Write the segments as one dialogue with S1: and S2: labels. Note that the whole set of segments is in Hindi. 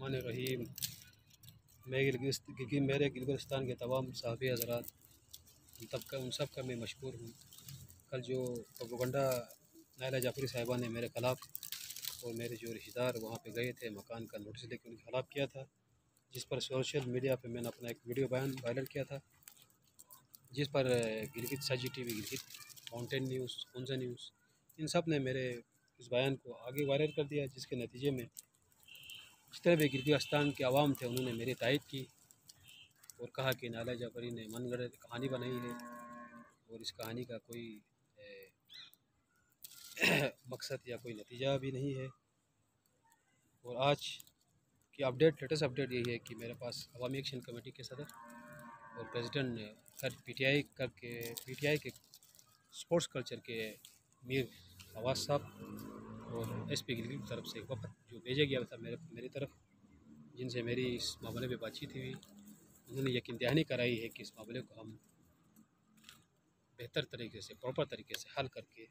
S1: रहीम। मेरे गिलगिस्तान के तमाम सहाफ़ी हज़रात उन सब का मैं मशकूर हूँ। कल जो प्रोपेगेंडा नायला जाफ़री साहिबा ने मेरे ख़िलाफ़ और मेरे जो रिश्तेदार वहाँ पे गए थे मकान का नोटिस लेकर उनके ख़िलाफ़ किया था, जिस पर सोशल मीडिया पे मैंने अपना एक वीडियो बयान वायरल किया था, जिस पर गिलगित साझी TV, Gilgit mountain news, Hunza news, इन सब ने मेरे इस बयान को आगे वायरल कर दिया, जिसके नतीजे में जितने भी गिलगिस्तान के अवाम थे उन्होंने मेरी तायद की और कहा कि नायला जाफ़री ने मनगढ़ंत कहानी बनाई है और इस कहानी का कोई मकसद या कोई नतीजा भी नहीं है। और आज की लेटेस्ट अपडेट यही है कि मेरे पास अवामी एक्शन कमेटी के सदर और प्रेसिडेंट पीटीआई के स्पोर्ट्स कल्चर के मीर नवाज साहब और एसपी गिलगित की तरफ से एक वफ़द जो भेजा गया था मेरी तरफ, जिनसे मेरी इस मामले में बातचीत हुई। उन्होंने यकीन दहानी कराई है कि इस मामले को हम बेहतर तरीके से, प्रॉपर तरीके से हल करके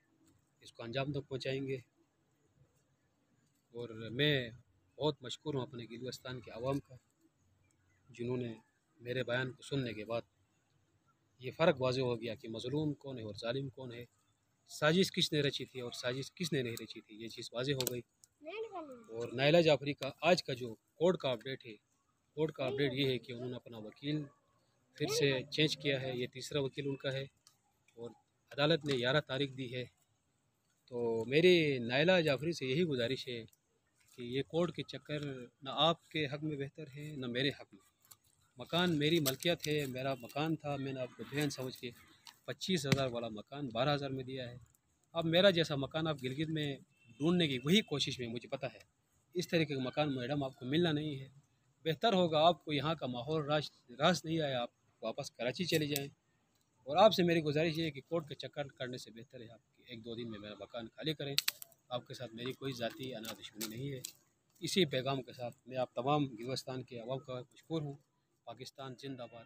S1: इसको अंजाम तक पहुँचाएँगे। और मैं बहुत मशकूर हूँ अपने गिलगिस्तान के आवाम का, जिन्होंने मेरे बयान को सुनने के बाद ये फ़र्क वाज़ेह हो गया कि मज़लूम कौन है और ज़ालिम कौन है, साजिश किसने रची थी और साजिश किसने नहीं रची थी, ये चीज़ वाज़ेह हो गई। और नायला जाफ़री का आज का जो कोर्ट का अपडेट है, कोर्ट का अपडेट ये है कि उन्होंने अपना वकील फिर से चेंज किया है, ये तीसरा वकील उनका है और अदालत ने 11 तारीख दी है। तो मेरी नायला जाफ़री से यही गुजारिश है कि ये कोर्ट के चक्कर न आपके हक़ में बेहतर है न मेरे हक़ में। मकान मेरी मलकियत है, मेरा मकान था, मैंने आपको बहन समझ के 25,000 वाला मकान 12,000 में दिया है। अब मेरा जैसा मकान आप गिलगित में ढूंढने की वही कोशिश में, मुझे पता है इस तरीके का मकान मैडम आपको मिलना नहीं है। बेहतर होगा आपको यहाँ का माहौल रास नहीं आया, आप वापस कराची चले जाएँ। और आपसे मेरी गुजारिश ये है कि कोर्ट के चक्कर करने से बेहतर है आप 1-2 दिन में मेरा मकान खाली करें। आपके साथ मेरी कोई ज़ाती अना दुश्मनी नहीं है। इसी पैगाम के साथ मैं आप तमाम गिलगिस्तान के अवाम का मशकूर हूँ। पाकिस्तान जिंदाबाद।